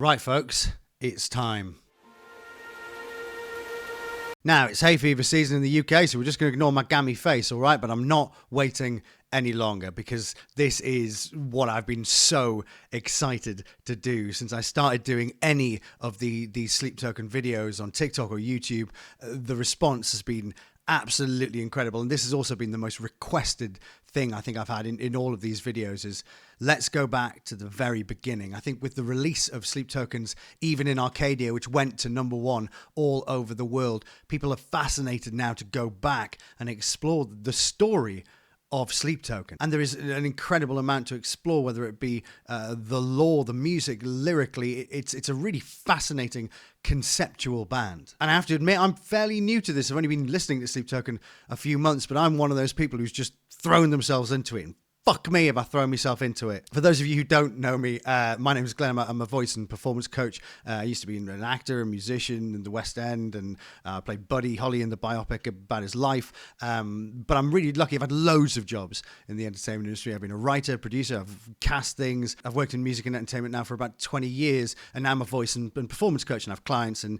Right, folks, it's time. Now, it's hay fever season in the UK, so we're just going to ignore my gammy face, all right? But I'm not waiting any longer because this is what I've been so excited to do since I started doing any of these sleep token videos on TikTok or YouTube. The response has been absolutely incredible, and this has also been the most requested thing I think I've had in all of these videos is let's go back to the very beginning. I think with the release of sleep tokens, even in Arcadia, which went to #1 all over the world, people are fascinated now to go back and explore the story of sleep token. And there is an incredible amount to explore, whether it be the lore, the music, lyrically. It's a really fascinating conceptual band. And I have to admit, I'm fairly new to this. I've only been listening to Sleep Token a few months, but I'm one of those people who's just thrown themselves into it. And fuck me if I throw myself into it. For those of you who don't know me, my name is Glenn. I'm a voice and performance coach. I used to be an actor, a musician in the West End, and played Buddy Holly in the biopic about his life. But I'm really lucky. I've had loads of jobs in the entertainment industry. I've been a writer, producer, I've cast things. I've worked in music and entertainment now for about 20 years, and now I'm a voice and performance coach, and I have clients and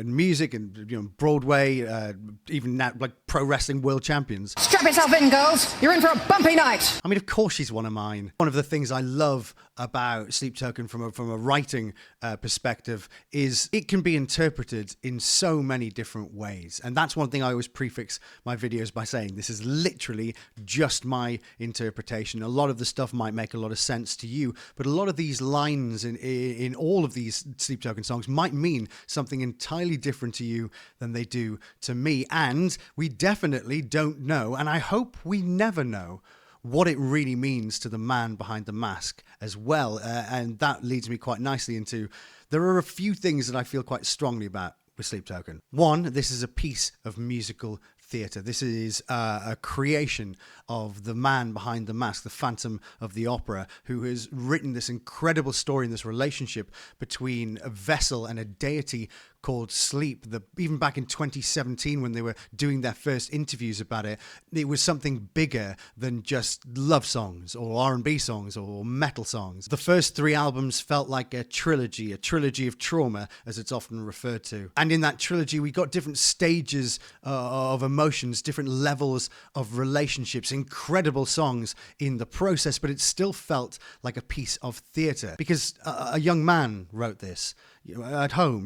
music and Broadway, even now like pro wrestling world champions. Strap yourself in, girls. You're in for a bumpy night. I mean, of course she's one of mine. One of the things I love about Sleep Token from a writing perspective is it can be interpreted in so many different ways. And that's one thing I always prefix my videos by saying, this is literally just my interpretation. A lot of the stuff might make a lot of sense to you, but a lot of these lines in all of these Sleep Token songs might mean something entirely different to you than they do to me. And we definitely don't know, and I hope we never know, what it really means to the man behind the mask as well. And that leads me quite nicely into, there are a few things that I feel quite strongly about with Sleep Token. One, this is a piece of musical theatre. This is a creation of the man behind the mask, the Phantom of the Opera, who has written this incredible story in this relationship between a vessel and a deity called Sleep. Even back in 2017, when they were doing their first interviews about it, it was something bigger than just love songs or R&B songs or metal songs. The first 3 albums felt like a trilogy of trauma, as it's often referred to. And in that trilogy, we got different stages of emotions, different levels of relationships, incredible songs in the process, but it still felt like a piece of theatre because a young man wrote this, at home,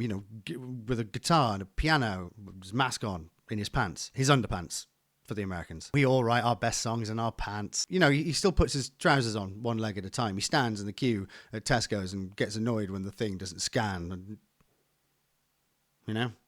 with a guitar and a piano, with his mask on, in his pants, his underpants for the Americans. We all write our best songs in our pants. He still puts his trousers on one leg at a time. He stands in the queue at Tesco's and gets annoyed when the thing doesn't scan.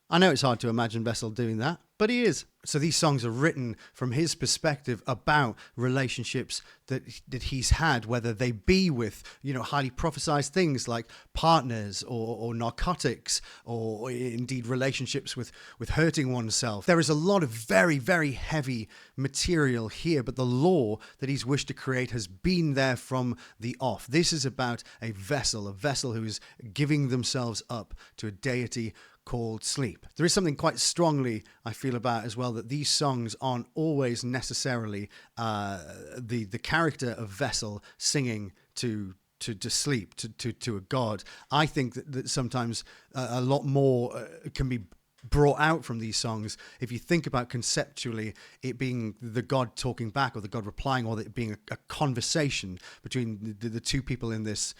I know it's hard to imagine Vessel doing that, but he is. So these songs are written from his perspective about relationships that he's had, whether they be with, highly prophesized things like partners or narcotics, or indeed relationships with hurting oneself. There is a lot of very, very heavy material here, but the lore that he's wished to create has been there from the off. This is about a vessel who is giving themselves up to a deity called Sleep. There is something quite strongly I feel about as well, that these songs aren't always necessarily the character of Vessel singing to Sleep, to a god. I think that sometimes a lot more can be brought out from these songs if you think about conceptually it being the god talking back or the god replying, or it being a conversation between the two people in this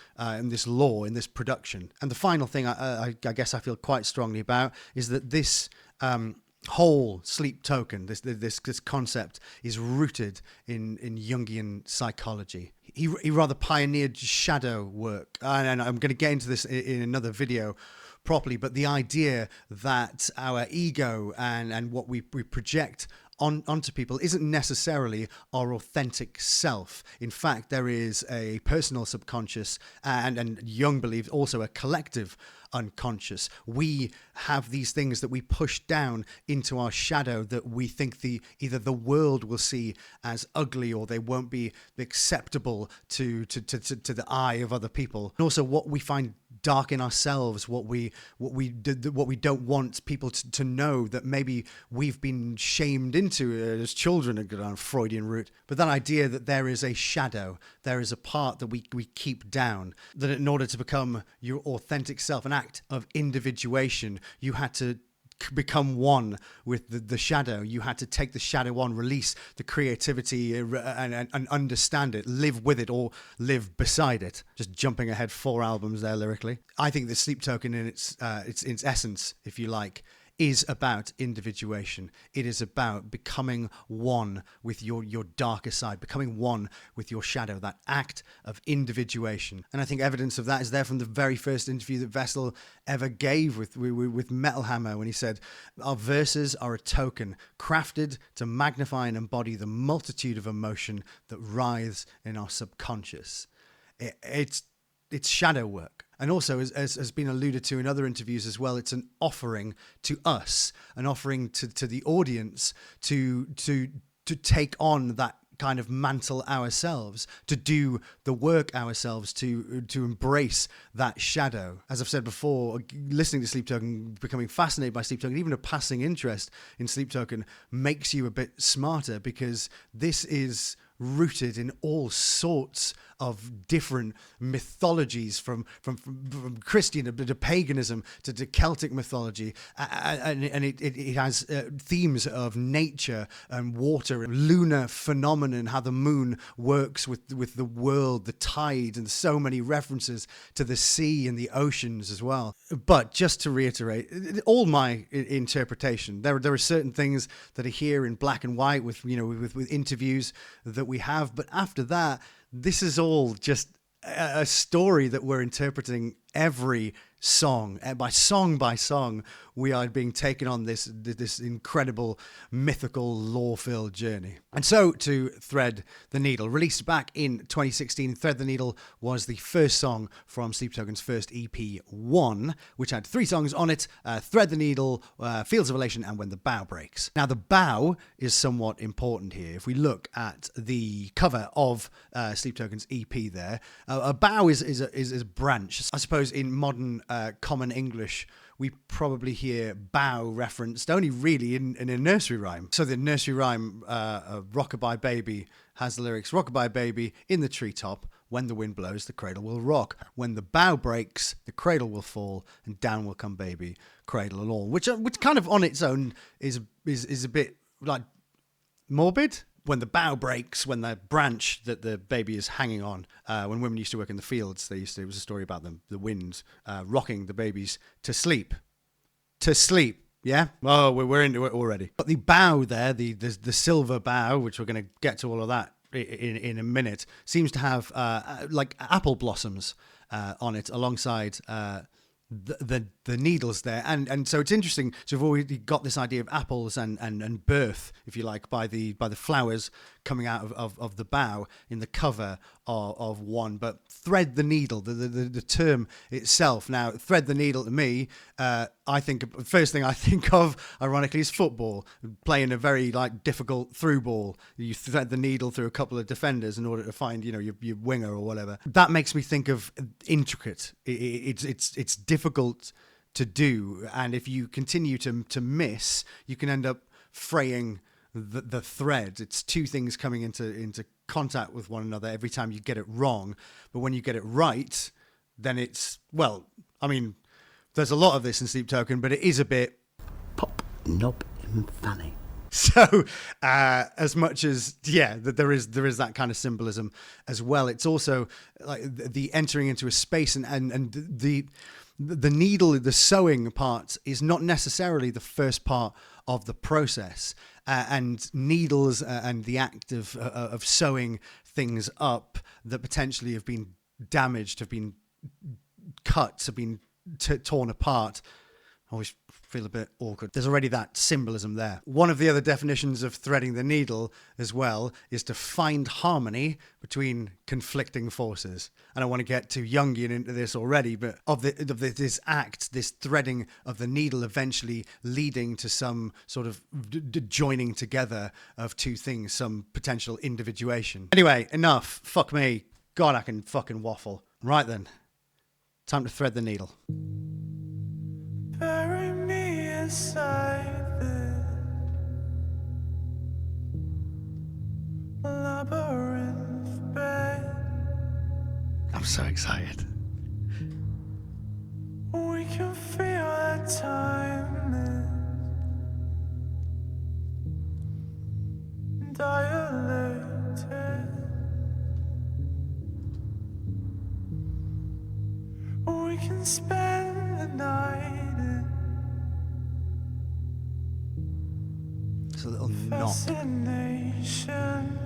lore, in this production. And the final thing I guess I feel quite strongly about is that this whole Sleep Token, this concept, is rooted in Jungian psychology. He rather pioneered shadow work, and I'm going to get into this in another video properly, but the idea that our ego and what we project onto people isn't necessarily our authentic self. In fact, there is a personal subconscious and Jung believed also a collective unconscious. We have these things that we push down into our shadow that we think either the world will see as ugly, or they won't be acceptable to the eye of other people. And also what we find dark in ourselves, what we don't want people to know that maybe we've been shamed into into as children, a good Freudian root, but that idea that there is a shadow, there is a part that we keep down, that in order to become your authentic self, an act of individuation, you had to become one with the shadow. You had to take the shadow on, release the creativity and understand it, live with it or live beside it. Just jumping ahead 4 albums there lyrically. I think the Sleep Token in its essence, if you like, is about individuation. It is about becoming one with your darker side, becoming one with your shadow, that act of individuation. And I think evidence of that is there from the very first interview that Vessel ever gave with Metal Hammer, when he said, "Our verses are a token crafted to magnify and embody the multitude of emotion that writhes in our subconscious." It's shadow work. And also, as has been alluded to in other interviews as well, it's an offering to us, an offering to the audience to take on that kind of mantle ourselves, to do the work ourselves, to embrace that shadow. As I've said before, listening to Sleep Token, becoming fascinated by Sleep Token, even a passing interest in Sleep Token makes you a bit smarter, because this is rooted in all sorts of different mythologies, from Christian to paganism to Celtic mythology, and it has themes of nature and water and lunar phenomenon, how the moon works with the world, the tide, and so many references to the sea and the oceans as well. But just to reiterate, all my interpretation, there are certain things that are here in black and white with interviews that we have, but after that, this is all just a story that we're interpreting every song. By song, we are being taken on this incredible, mythical, lore-filled journey. And so to Thread the Needle, released back in 2016, Thread the Needle was the first song from Sleep Token's first EP, 1, which had 3 songs on it: Thread the Needle, Fields of Elation, and When the Bough Breaks. Now, the bough is somewhat important here. If we look at the cover of Sleep Token's EP there, a bough is a branch. I suppose in modern common English, we probably hear bough referenced only really in a nursery rhyme. So the nursery rhyme, Rockabye Baby, has the lyrics: "Rockabye baby in the treetop, when the wind blows, the cradle will rock. When the bough breaks, the cradle will fall, and down will come baby, cradle and all." Which kind of on its own is a bit like morbid. When the bough breaks, when the branch that the baby is hanging on, when women used to work in the fields, it was a story about the wind rocking the babies to sleep. To sleep, yeah? Oh, we're into it already. But the bough there, the silver bough, which we're going to get to all of that in a minute, seems to have like apple blossoms on it alongside the needles there, and so it's interesting. So we've already got this idea of apples and birth, if you like, by the flowers coming out of the bough in the cover of 1. But thread the needle, the term itself. Now, thread the needle to me, I think first thing I think of, ironically, is football, playing a very difficult through ball. You thread the needle through a couple of defenders in order to find your winger or whatever. That makes me think of intricate. It's difficult to do, and if you continue to miss, you can end up fraying the thread. It's 2 things coming into contact with one another every time you get it wrong. But when you get it right, then it's, well, I mean, there's a lot of this in Sleep Token, but it is a bit pop, knob, and funny. So as much as that there is that kind of symbolism as well, it's also like the entering into a space, and the needle, the sewing part, is not necessarily the first part of the process, and needles and the act of sewing things up that potentially have been damaged, have been cut, have been torn apart, always feel a bit awkward. There's already that symbolism there. One of the other definitions of threading the needle as well is to find harmony between conflicting forces. And I want to get too Yungian into this already, but this act, this threading of the needle eventually leading to some sort of joining together of 2 things, some potential individuation. Anyway, enough. Fuck me. God, I can fucking waffle. Right then. Time to thread the needle. Bury me inside this labyrinth bed. I'm so excited. We can feel that time is dilated. We can spend the night in It's a little knock. fascination.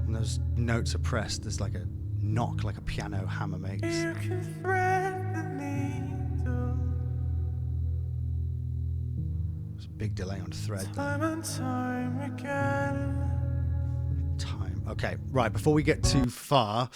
When those notes are pressed, there's like a knock, like a piano hammer makes. You can thread the needle There's a big delay on thread there. time and time again. Time. Okay, right. Before we get too far,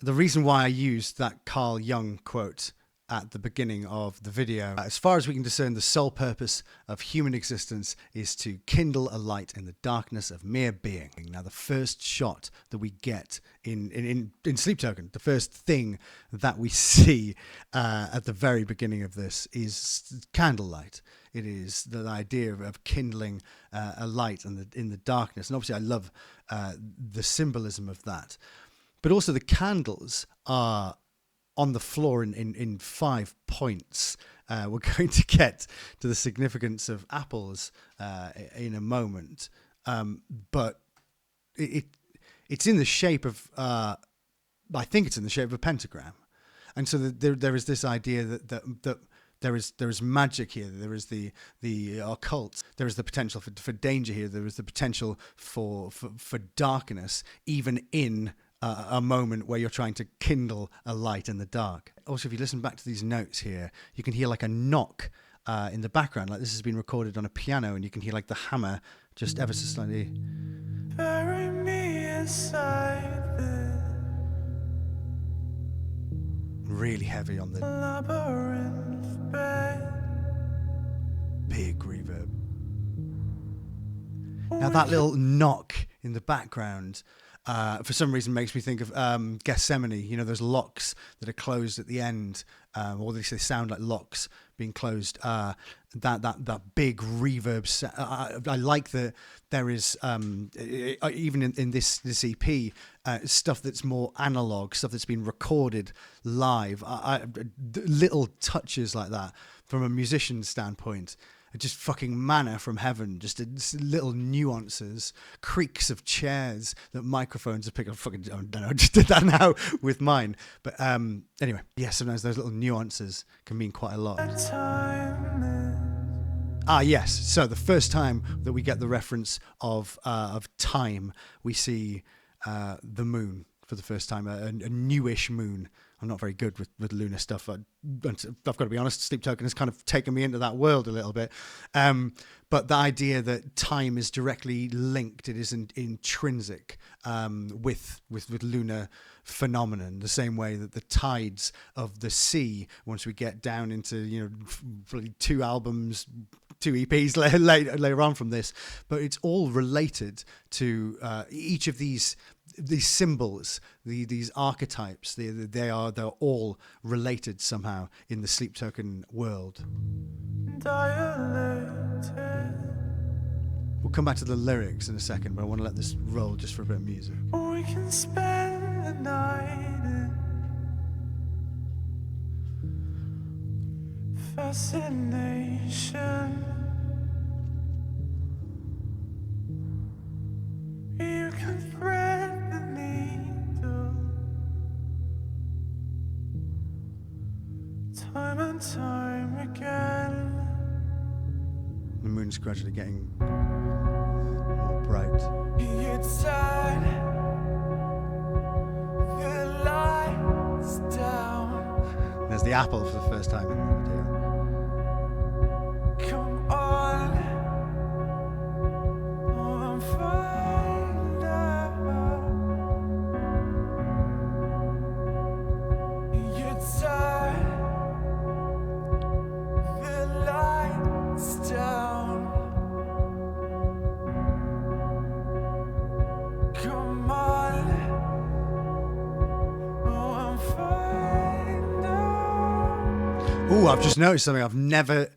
the reason why I used that Carl Jung quote at the beginning of the video, as far as we can discern, the sole purpose of human existence is to kindle a light in the darkness of mere being. Now, the first shot that we get in Sleep Token, the first thing that we see at the very beginning of this is candlelight. It is the idea of kindling a light in the darkness. And obviously I love the symbolism of that. But also the candles are on the floor in 5 points. We're going to get to the significance of apples in a moment. But it's in the shape of, I think it's in the shape of a pentagram. And so there is this idea that there is magic here. There is the occult. There is the potential for danger here. There is the potential for darkness, even in a moment where you're trying to kindle a light in the dark. Also, if you listen back to these notes here, you can hear like a knock in the background, like this has been recorded on a piano, and you can hear like the hammer just ever so slightly. Bury me inside the Really heavy on the labyrinth bed. big reverb. Now that little knock in the background, for some reason makes me think of Gethsemane. You know, those locks that are closed at the end, or they sound like locks being closed. That big reverb. I like that there is even in this EP stuff that's more analog, stuff that's been recorded live. Little touches like that from a musician's standpoint. Just fucking manna from heaven, just little nuances, creaks of chairs that microphones are picking up. Fucking, I don't know, I just did that now with mine. But anyway, yeah, sometimes those little nuances can mean quite a lot. Yes. So the first time that we get the reference of time, we see the moon for the first time, a newish moon. I'm not very good with lunar stuff. I've got to be honest, Sleep Token has kind of taken me into that world a little bit. But the idea that time is directly linked, it is intrinsic with lunar phenomenon, the same way that the tides of the sea, once we get down into, two albums, 2 EPs later on from this, but it's all related to each of these symbols, these archetypes. They're all related somehow in the Sleep Token world. We'll come back to the lyrics in a second, but I want to let this roll just for a bit of music. We can spend the night in fascination. You can thread the needle time and time again. The moon's gradually getting more bright. It's time, the lights down. There's the apple for the first time in the video. Come on, I'm find out. It's time, the lights down. Come on, I'm find out. Ooh, I've just noticed something I've never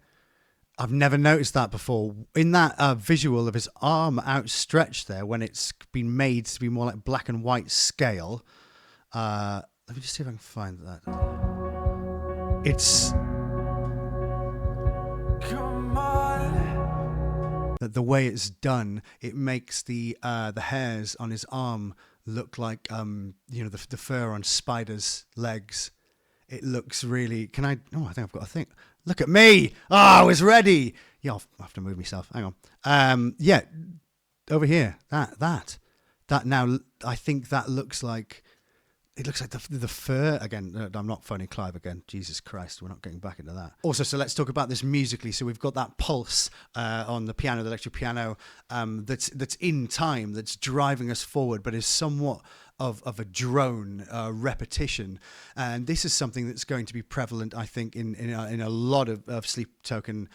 I've never noticed that before. In that visual of his arm outstretched there, when it's been made to be more like black and white scale. Let me just see if I can find that. It's Come on. the way it's done. It makes the hairs on his arm look like the fur on spiders' legs. It looks really. Can I? Oh, I think I've got a thing. Look at me! Oh, I was ready. Yeah, I'll have to move myself. Hang on. Yeah, over here. That now. I think that looks like. It looks like the fur again. I'm not phoning Clive again. Jesus Christ, we're not getting back into that. Also, so let's talk about this musically. So we've got that pulse on the piano, the electric piano, that's in time, that's driving us forward, but is somewhat of a drone repetition. And this is something that's going to be prevalent, I think, in a lot of Sleep Token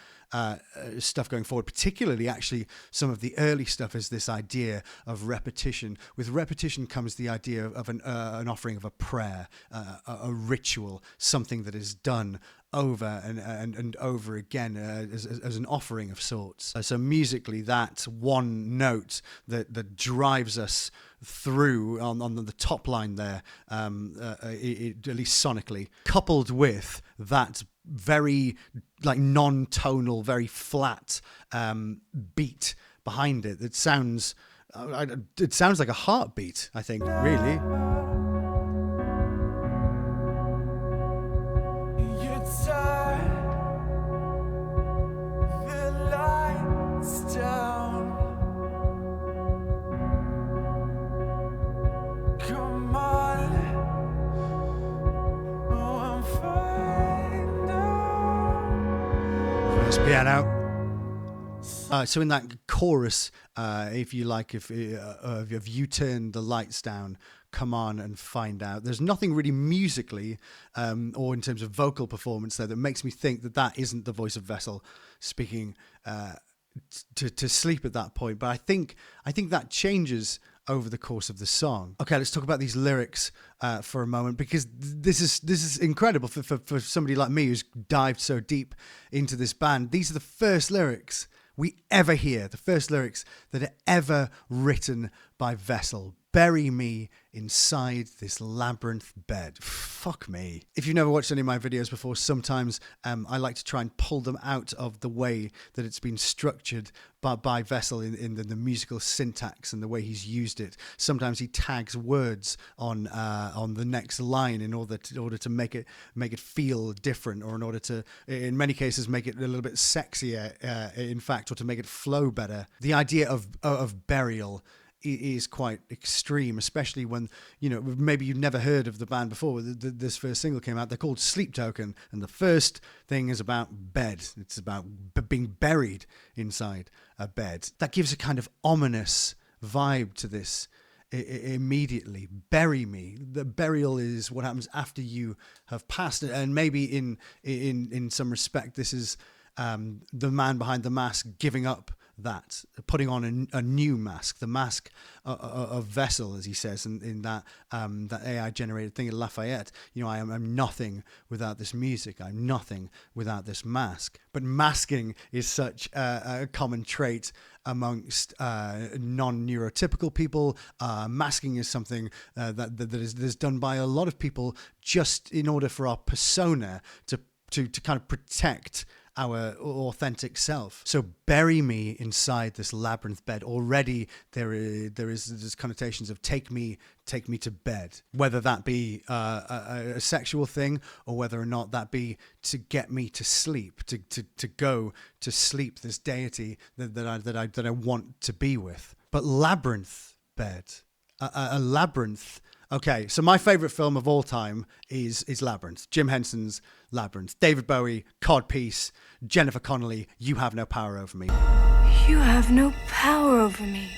stuff going forward, particularly actually some of the early stuff is this idea of repetition. With repetition comes the idea of an offering of a prayer, a ritual, something that is done over and over again as an offering of sorts. So musically, that one note that drives us through on the top line there, at least sonically, coupled with that very like non-tonal, very flat beat behind it. It sounds like a heartbeat, I think, really. You turn the lights down. Come on. Oh, I'm fine now. First piano. So in that chorus, if you like, if you turn the lights down, come on and find out. There's nothing really musically or in terms of vocal performance there that makes me think that isn't the voice of Vessel speaking to Sleep at that point. But I think that changes over the course of the song. Okay, let's talk about these lyrics for a moment, because this is incredible for somebody like me who's dived so deep into this band. These are the first lyrics we ever hear, the first lyrics that are ever written by Vessel. Bury me inside this labyrinth bed. Fuck me. If you've never watched any of my videos before, sometimes I like to try and pull them out of the way that it's been structured by Vessel in the musical syntax and the way he's used it. Sometimes he tags words on the next line in order to make it feel different, or in order to, in many cases, make it a little bit sexier, in fact, or to make it flow better. The idea of burial is quite extreme, especially when, maybe you've never heard of the band before. This first single came out. They're called Sleep Token, and the first thing is about bed. It's about being buried inside a bed. That gives a kind of ominous vibe to this immediately. Bury me. The burial is what happens after you have passed, and maybe in some respect this is the man behind the mask giving up that, putting on a new mask, the mask of Vessel, as he says in that AI generated thing at Lafayette. I'm nothing without this music. I'm nothing without this mask. But masking is such a common trait amongst non-neurotypical people. Masking is something that is done by a lot of people just in order for our persona to kind of protect our authentic self. So bury me inside this labyrinth bed. Already there is connotations of take me to bed, whether that be a sexual thing, or whether or not that be to get me to sleep, to go to sleep, this deity that I want to be with. But labyrinth bed, a labyrinth. Okay, so my favourite film of all time is Labyrinth. Jim Henson's Labyrinth. David Bowie, Codpiece, Jennifer Connelly, You Have No Power Over Me. You have no power over me.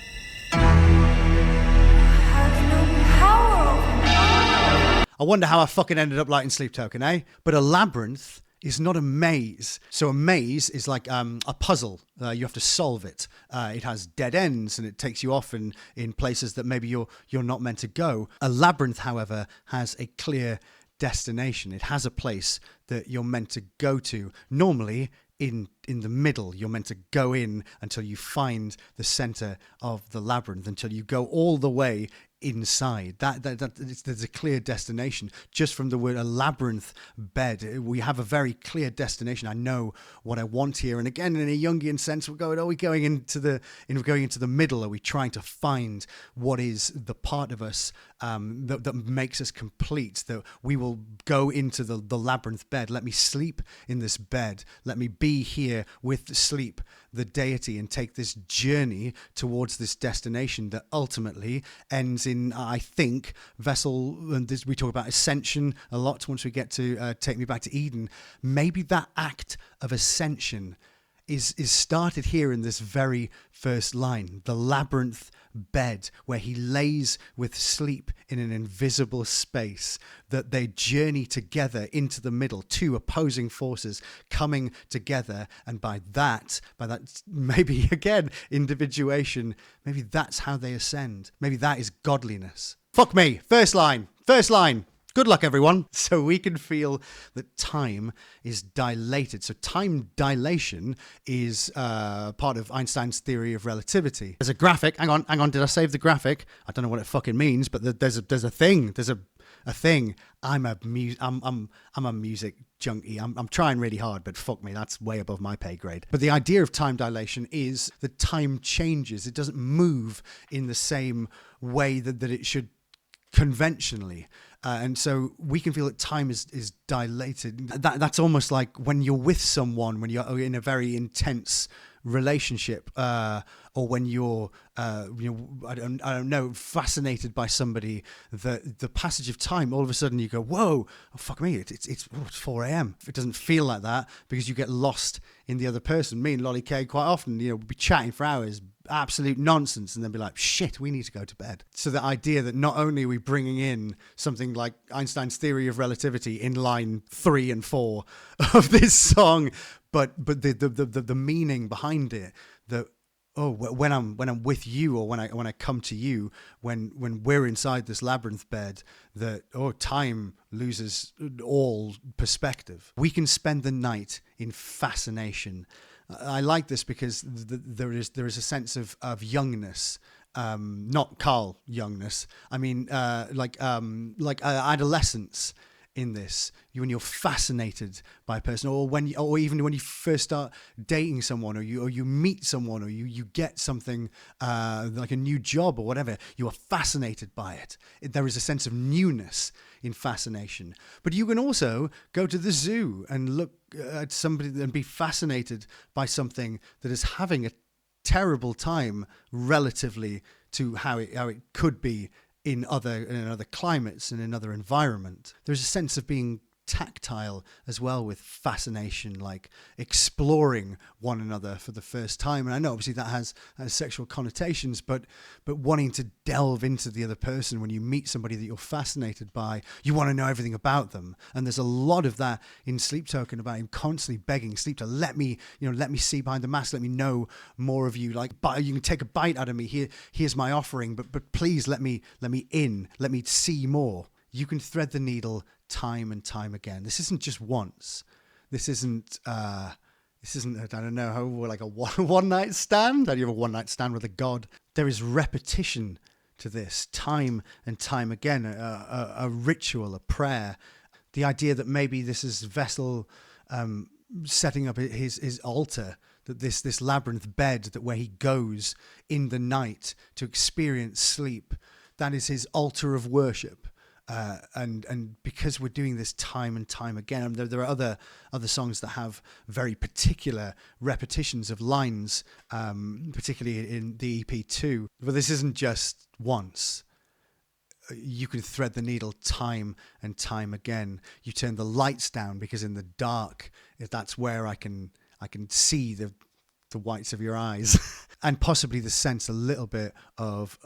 You have no power over me. I wonder how I fucking ended up liking Sleep Token, eh? But a labyrinth is not a maze. So a maze is like a puzzle. You have to solve it. It has dead ends, and it takes you off in places that maybe you're not meant to go. A labyrinth, however, has a clear destination. It has a place that you're meant to go to. Normally, in the middle. You're meant to go in until you find the center of the labyrinth, until you go all the way inside. There's a clear destination just from the word a labyrinth bed. We have a very clear destination. I know what I want here. And again, in a Jungian sense, are we going into the middle? Are we trying to find what is the part of us that makes us complete? That we will go into the labyrinth bed. Let me sleep in this bed. Let me be here with sleep, the deity, and take this journey towards this destination that ultimately ends in, I think, vessel. And this, we talk about ascension a lot once we get to Take Me Back to Eden. Maybe that act of ascension is started here in this very first line, the labyrinth bed, where he lays with sleep in an invisible space, that they journey together into the middle, two opposing forces coming together. And by that maybe again individuation, maybe that's how they ascend. Maybe that is godliness. Fuck me. First line. Good luck, everyone. So we can feel that time is dilated. So time dilation is part of Einstein's theory of relativity. There's a graphic. Hang on. Did I save the graphic? I don't know what it fucking means, but there's a thing. There's a thing. I'm a music junkie. I'm trying really hard, but fuck me, that's way above my pay grade. But the idea of time dilation is that time changes. It doesn't move in the same way that it should conventionally. And so we can feel that time is dilated. That's almost like when you're with someone, when you're in a very intense relationship, or when you're, I don't know, fascinated by somebody. The passage of time, all of a sudden you go, whoa, oh, fuck me, it's 4 a.m. It doesn't feel like that because you get lost in the other person. Me and Lolly K quite often, we'll be chatting for hours, absolute nonsense, and then be like, shit, we need to go to bed. So the idea that not only are we bringing in something like Einstein's theory of relativity in line 3 and 4 of this song, but the meaning behind it, that when I'm with you, or when I come to you, when we're inside this labyrinth bed, that time loses all perspective. We can spend the night in fascination. I like this because there is a sense of youngness, not Carl youngness. I mean, like adolescence in this. When you're fascinated by a person, or even when you first start dating someone, or you meet someone, or you get something like a new job or whatever, you are fascinated by it. There is a sense of newness in fascination. But you can also go to the zoo and look at somebody and be fascinated by something that is having a terrible time relatively to how it could be in other climates and in other environment. There's a sense of being tactile as well with fascination, like exploring one another for the first time. And I know obviously that has sexual connotations, but wanting to delve into the other person. When you meet somebody that you're fascinated by, you want to know everything about them. And there's a lot of that in Sleep Token, about him constantly begging Sleep to let me see behind the mask, let me know more of you. Like, you can take a bite out of me. Here's my offering, but please let me in, let me see more. You can thread the needle time and time again. This isn't just once. This isn't I don't know, how, like a one night stand. How do you have a one night stand with a god? There is repetition to this, time and time again. A ritual, a prayer. The idea that maybe this is Vessel setting up his altar, that this labyrinth bed, that where he goes in the night to experience sleep, that is his altar of worship. And because we're doing this time and time again, there are other songs that have very particular repetitions of lines, particularly in the EP too. But this isn't just once. You can thread the needle time and time again. You turn the lights down because in the dark, that's where I can see the whites of your eyes, and possibly the sense a little bit of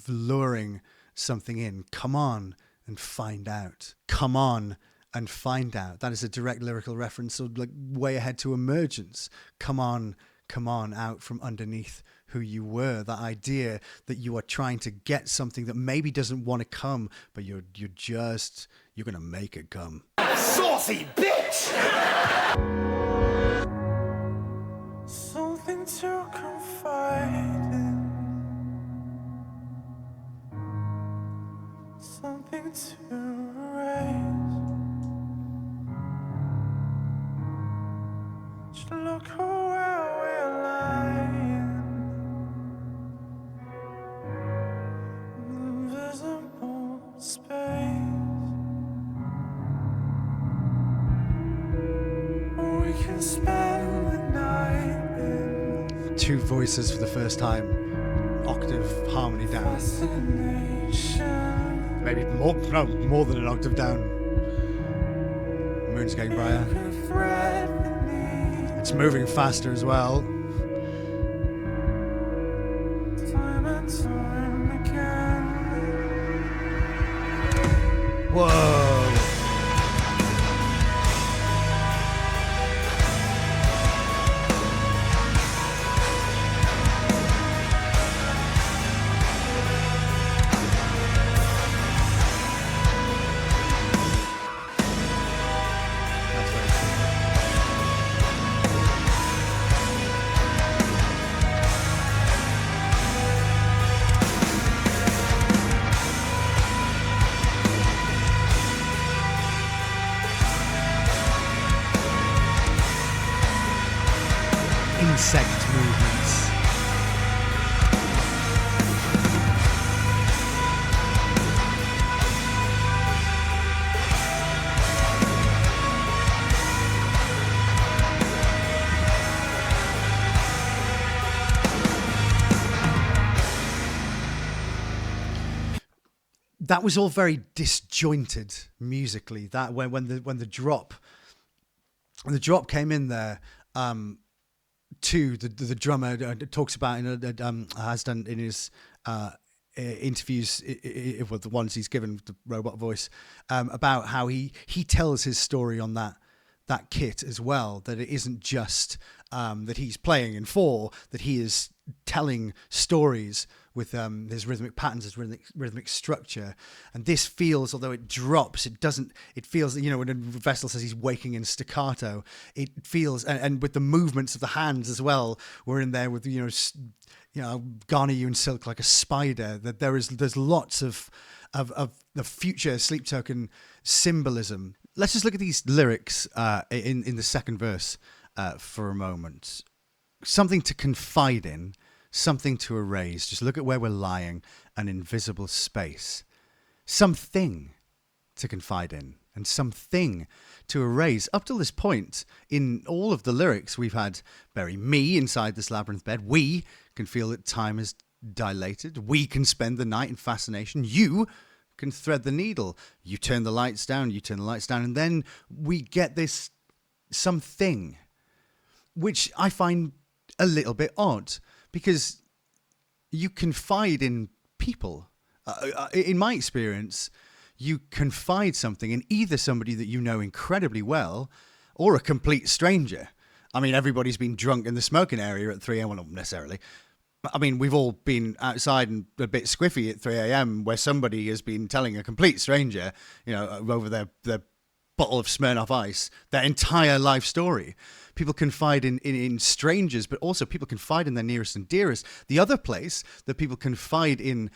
luring something in. Come on and find out. Come on and find out. That is a direct lyrical reference, so like way ahead to Emergence. Come on out from underneath who you were. That idea that you are trying to get something that maybe doesn't want to come, but you're gonna make it come. Saucy bitch! nothing to erase. Just look where we're lying. Invisible space. We can spend the night in Two voices for the first time, octave harmony down. fascination. Maybe more than an octave down. Moon's getting brighter. Thread beneath It's moving faster as well. time and time again. Whoa. That's very cool. Insect movements. That was all very disjointed musically. That when the drop came in there, the drummer talks about has done in his interviews, with the ones he's given with the robot voice, about how he tells his story on that kit as well. That it isn't just that he's playing in 4, that he is telling stories with his rhythmic patterns, his rhythmic structure. And this feels, although it drops, it feels, when Vessel says he's waking in staccato, it feels, and with the movements of the hands as well, we're in there with, garner you in silk like a spider, that there's lots of the future Sleep Token symbolism. Let's just look at these lyrics in the second verse for a moment. Something to confide in, something to erase. Just look at where we're lying, an invisible space. Something to confide in and something to erase. Up till this point, in all of the lyrics, we've had bury me inside this labyrinth bed. We can feel that time is dilated. We can spend the night in fascination. You can thread the needle. You turn the lights down. You turn the lights down. And then we get this something, which I find a little bit odd, because you confide in people. In my experience, you confide something in either somebody that you know incredibly well or a complete stranger. I mean, everybody's been drunk in the smoking area at 3 a.m. Well, not necessarily. I mean, we've all been outside and a bit squiffy at 3 a.m. where somebody has been telling a complete stranger, over their bottle of Smirnoff Ice, their entire life story. People confide in strangers, but also people confide in their nearest and dearest. The other place that people confide in,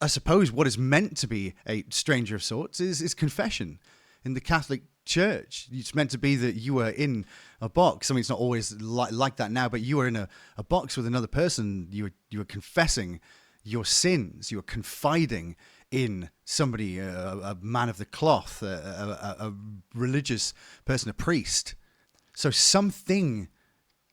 I suppose, what is meant to be a stranger of sorts is confession. In the Catholic Church, it's meant to be that you were in a box. I mean, it's not always like that now, but you were in a box with another person. You were confessing your sins. You were confiding in somebody, a man of the cloth, a religious person, a priest. So something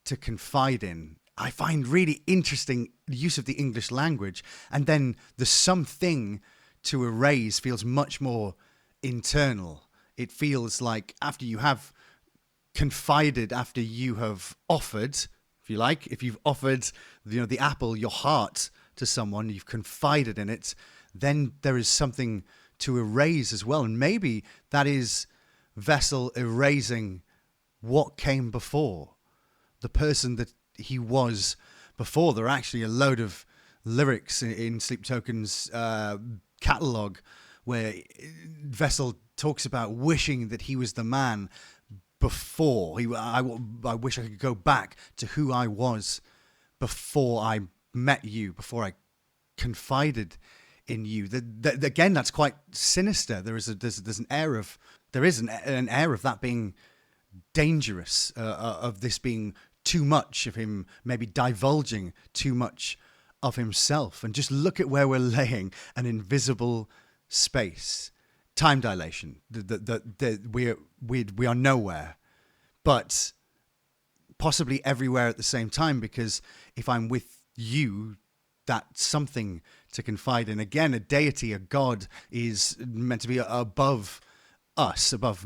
to confide in. I find really interesting use of the English language. And then the something to erase feels much more internal. It feels like after you have confided, after you have offered, if you like, if you've offered the apple, your heart to someone, you've confided in it, then there is something to erase as well. And maybe that is Vessel erasing what came before, the person that he was before. There are actually a load of lyrics in Sleep Token's catalogue where Vessel talks about wishing that he was the man before. I wish I could go back to who I was before I met you, before I confided in you. Again, that's quite sinister. There's an air of that being dangerous, of this being too much of him, maybe divulging too much of himself. And just look at where we're laying an invisible space, time dilation. We are nowhere, but possibly everywhere at the same time, because if I'm with you, that's something to confide in. Again, a deity, a god, is meant to be above us, above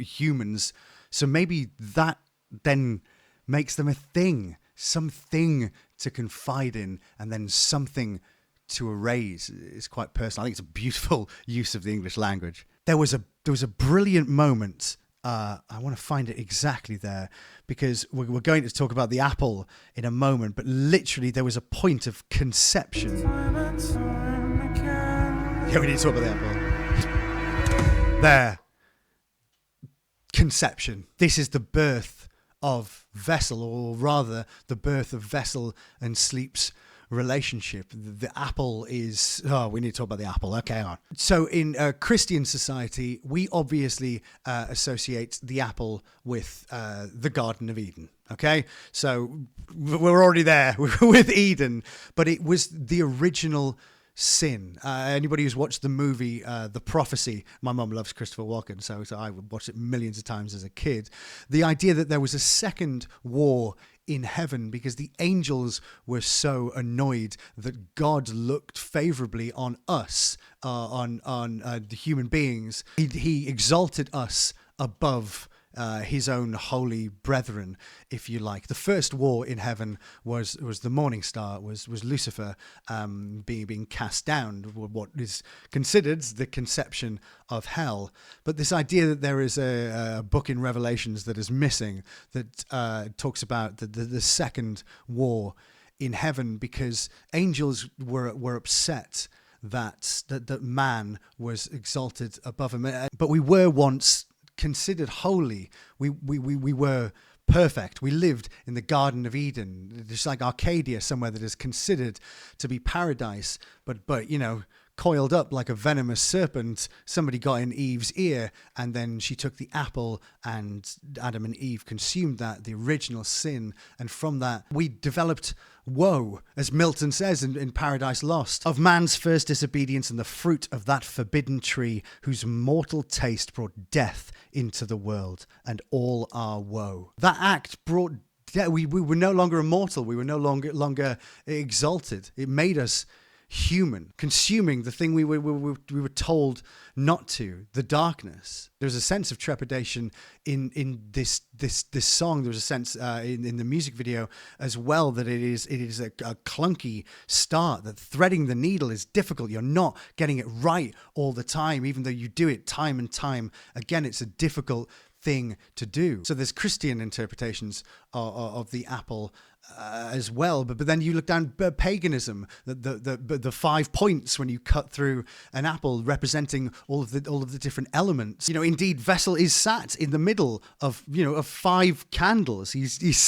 humans. So maybe that then makes them a thing, something to confide in, and then something to erase. It's quite personal. I think it's a beautiful use of the English language. There was a brilliant moment. I want to find it exactly there, because we're going to talk about the apple in a moment, but literally there was a point of conception. Yeah, we need to talk about the apple. There. Conception. This is the birth of Vessel, or rather the birth of Vessel and Sleep's relationship. The apple is... Oh, we need to talk about the apple. Okay, on. So in Christian society, we obviously associate the apple with the Garden of Eden. Okay, so we're already there with Eden, but it was the original sin. Anybody who's watched the movie The Prophecy, my mum loves Christopher Walken, so I would watch it millions of times as a kid. The idea that there was a second war in heaven because the angels were so annoyed that God looked favorably on us, on the human beings. He exalted us above his own holy brethren, if you like. The first war in heaven was the morning star, was Lucifer being cast down, what is considered the conception of hell. But this idea that there is a book in Revelations that is missing, that talks about the second war in heaven, because angels were upset that man was exalted above him. But we were once considered holy. We were perfect. We lived in the Garden of Eden, just like Arcadia, somewhere that is considered to be paradise, but coiled up like a venomous serpent. Somebody got in Eve's ear, and then she took the apple, and Adam and Eve consumed that, the original sin. And from that, we developed woe, as Milton says in Paradise Lost, of man's first disobedience and the fruit of that forbidden tree, whose mortal taste brought death into the world, and all our woe. That act brought death. We were no longer immortal. We were no longer exalted. It made us human, consuming the thing we were told not to, the darkness. There was a sense of trepidation in this song. There was a sense in the music video as well that it is a clunky start, that threading the needle is difficult. You're not getting it right all the time, even though you do it time and time again. It's a difficult thing to do. So there's Christian interpretations of the apple as well, but then you look down paganism, the 5 points when you cut through an apple, representing all of the different elements. Indeed, Vessel is sat in the middle of 5 candles. He's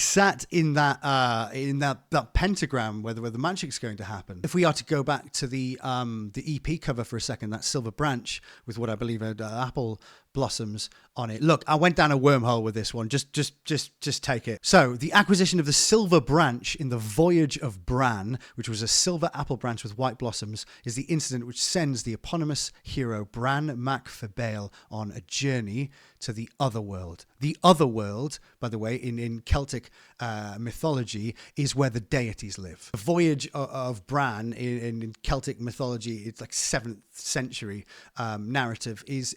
sat in that pentagram where the magic's going to happen. If we are to go back to the EP cover for a second, that silver branch with what I believe are apple blossoms on it. Look, I went down a wormhole with this one. Just take it. So the acquisition of the silver branch in the Voyage of Bran, which was a silver apple branch with white blossoms, is the incident which sends the eponymous hero Bran Mac Fabale on a journey to the otherworld. The otherworld, by the way, in Celtic mythology, is where the deities live. The Voyage of Bran in Celtic mythology, it's like 7th century narrative, is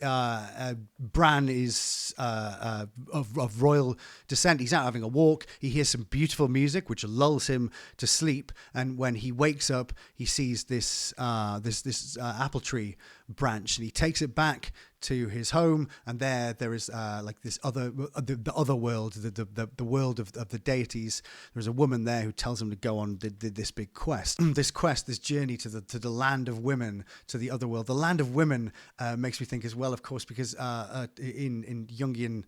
Bran is of royal descent. He's out having a walk. He hears some beautiful music which lulls him to sleep, and when he wakes up, he sees this apple tree branch, and he takes it back to his home, and there is like this the other world, the world of the deities. There's a woman there who tells him to go on this big quest. This journey to the land of women, to the other world. The land of women makes me think as well, of course, because in Yungian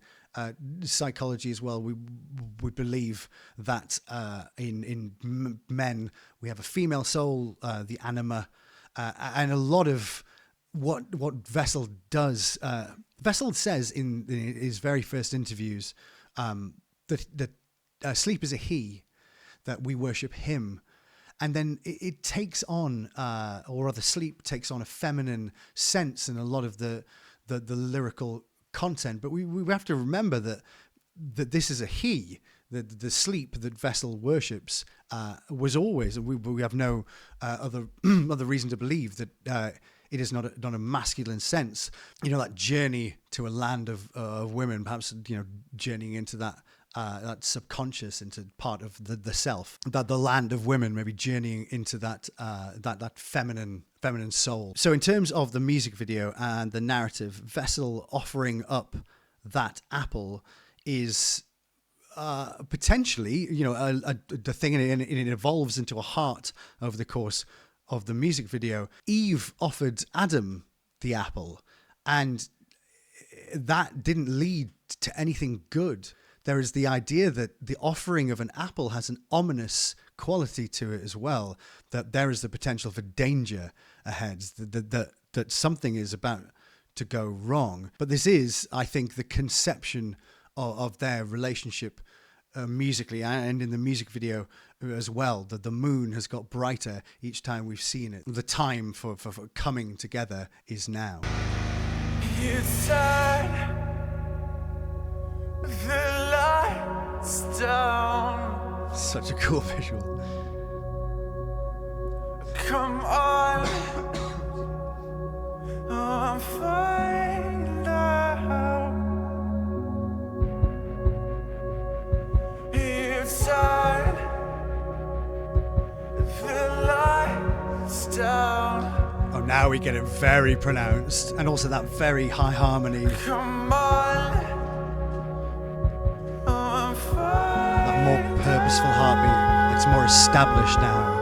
psychology as well, we would believe that in men we have a female soul, the anima, and a lot of what Vessel does. Vessel says in his very first interviews that sleep is a he, that we worship him. And then it takes on, or rather sleep takes on a feminine sense in a lot of the lyrical content. But we have to remember that this is a he, that the sleep that Vessel worships was always, and we have no other reason to believe that it is not a masculine sense. You know, that journey to a land of women, perhaps, you know, journeying into that subconscious, into part of the self, that the land of women, maybe journeying into that feminine soul. So in terms of the music video and the narrative, Vessel offering up that apple is potentially, you know, the thing, and it evolves into a heart over the course of the music video. Eve offered Adam the apple, and that didn't lead to anything good. There is the idea that the offering of an apple has an ominous quality to it as well, that there is the potential for danger ahead, that something is about to go wrong. But this is, I think, the conception of their relationship musically, and in the music video as well, that the moon has got brighter each time we've seen it. The time for coming together is now. You turn the lights down. Such a cool visual. Come on, I'm fine now. You turn the lights down. Oh, now we get it very pronounced, and also that very high harmony. Come on, I'm fine. That more purposeful heartbeat. It's more established now.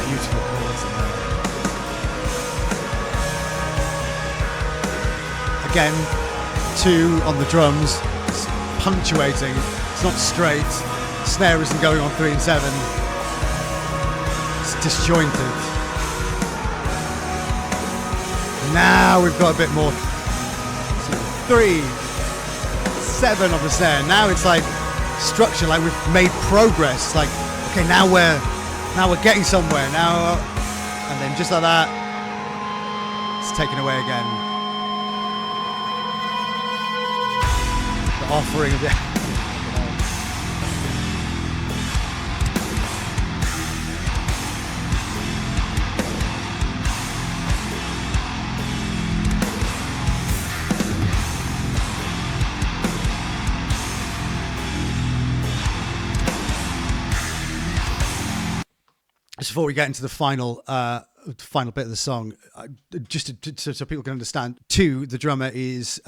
Beautiful chords in there. Again, 2 on the drums. It's punctuating. It's not straight. Snare isn't going on 3 and 7. It's disjointed. Now we've got a bit more. 3, 7 on the snare. Now it's like structure, like we've made progress. Like, okay, now we're getting somewhere. Now, and then just like that, it's taken away again. The offering of the. Just before we get into the final bit of the song, just so people can understand, 2, the drummer is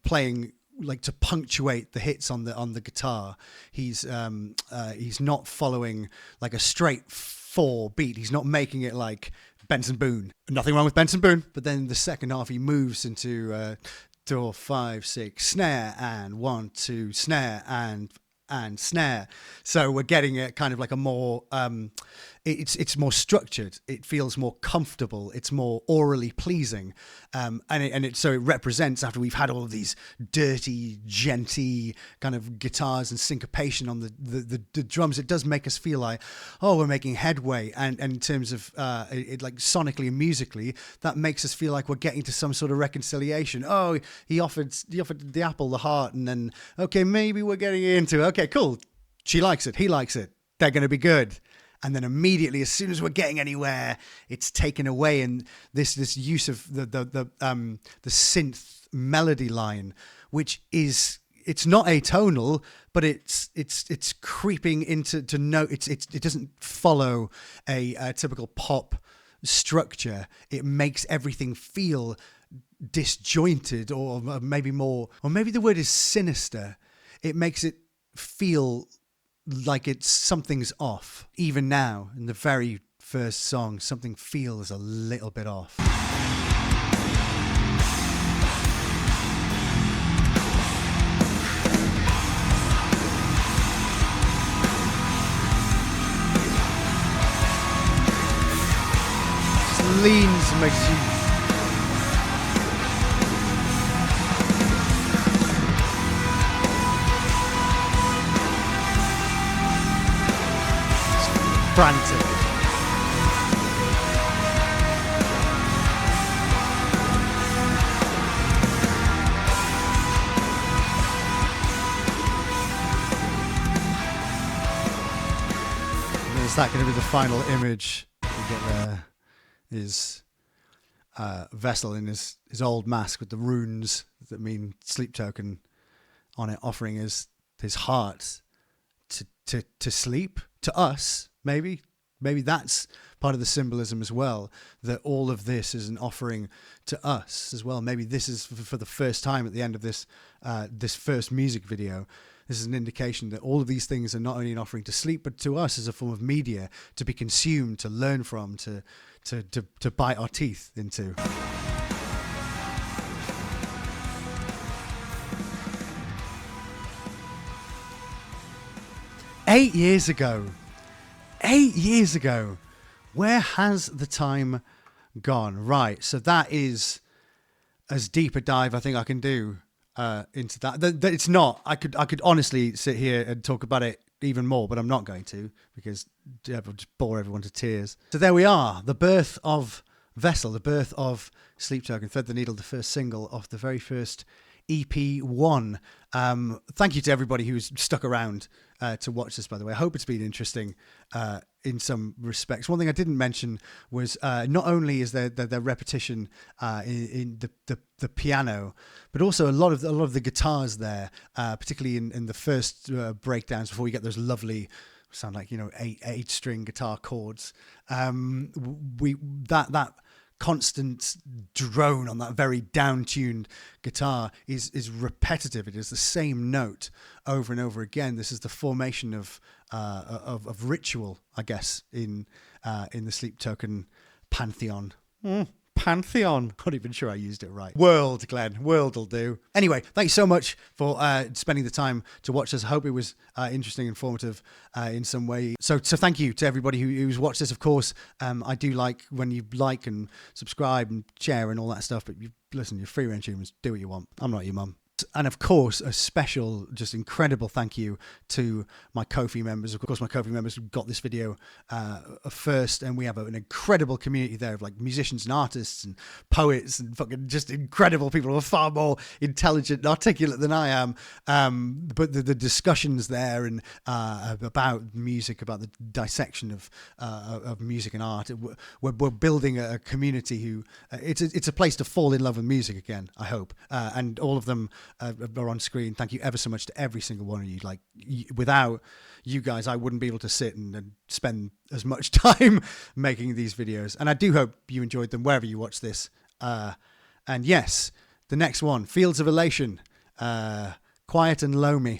playing like to punctuate the hits on the guitar. He's not following like a straight 4 beat. He's not making it like Benson Boone. Nothing wrong with Benson Boone. But then the second half, he moves into 4, 5, 6 snare and 1, 2 snare and snare. So we're getting a kind of like a more it's more structured. It feels more comfortable. It's more orally pleasing, and it represents, after we've had all of these dirty, genty kind of guitars and syncopation on the drums. It does make us feel like, oh, we're making headway, and in terms of it, like sonically and musically, that makes us feel like we're getting to some sort of reconciliation. Oh, he offered the apple, the heart, and then okay, maybe we're getting into it. Okay, cool. She likes it. He likes it. They're going to be good. And then immediately, as soon as we're getting anywhere, it's taken away. And this use of the synth melody line, which is, it's not atonal, but it's creeping into note. It doesn't follow a typical pop structure. It makes everything feel disjointed, or maybe more, or maybe the word is sinister. It makes it feel like something's off. Even now, in the very first song, something feels a little bit off. Just leans and makes you frantic. Is that going to be the final image? We get there is Vessel in his old mask with the runes that mean sleep token on it, offering his heart to sleep, to us. Maybe that's part of the symbolism as well, that all of this is an offering to us as well. Maybe this is for the first time at the end of this first music video. This is an indication that all of these things are not only an offering to sleep, but to us as a form of media to be consumed, to learn from, to bite our teeth into. Eight years ago. Where has the time gone? Right, so that is as deep a dive I think I can do into that. It's not. I could honestly sit here and talk about it even more, but I'm not going to, because I would just bore everyone to tears. So there we are, the birth of Vessel, the birth of Sleep Token, Thread the Needle, the first single of the very first EP1. Thank you to everybody who's stuck around to watch this, by the way. I hope it's been interesting in some respects. One thing I didn't mention was not only is there repetition in the piano, but also a lot of the guitars there, particularly in the first breakdowns before you get those lovely, sound like, eight string guitar chords. That constant drone on that very down-tuned guitar is repetitive. It is the same note over and over again. This is the formation of ritual, I guess, in the Sleep Token pantheon. Pantheon. Not even sure I used it right. World, Glenn. World will do. Anyway, thank you so much for spending the time to watch this. I hope it was interesting, informative in some way. So thank you to everybody who's watched this. Of course, I do like when you like and subscribe and share and all that stuff, but listen, you're free-range humans. Do what you want. I'm not your mum. And of course, a special, just incredible thank you to my Ko-fi members. Of course, my Ko-fi members got this video first, and we have an incredible community there of like musicians and artists and poets and fucking just incredible people who are far more intelligent and articulate than I am. But the discussions there and about music, about the dissection of music and art, we're building a community who it's a place to fall in love with music again, I hope. And all of them are on screen. Thank you ever so much to every single one of you. Like, without you guys, I wouldn't be able to sit and spend as much time making these videos. And I do hope you enjoyed them wherever you watch this. And yes, the next one, Fields of Elation, Quiet and Loamy.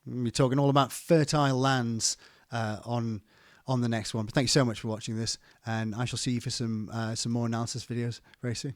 We're talking all about fertile lands on the next one. But thank you so much for watching this, and I shall see you for some more analysis videos very soon.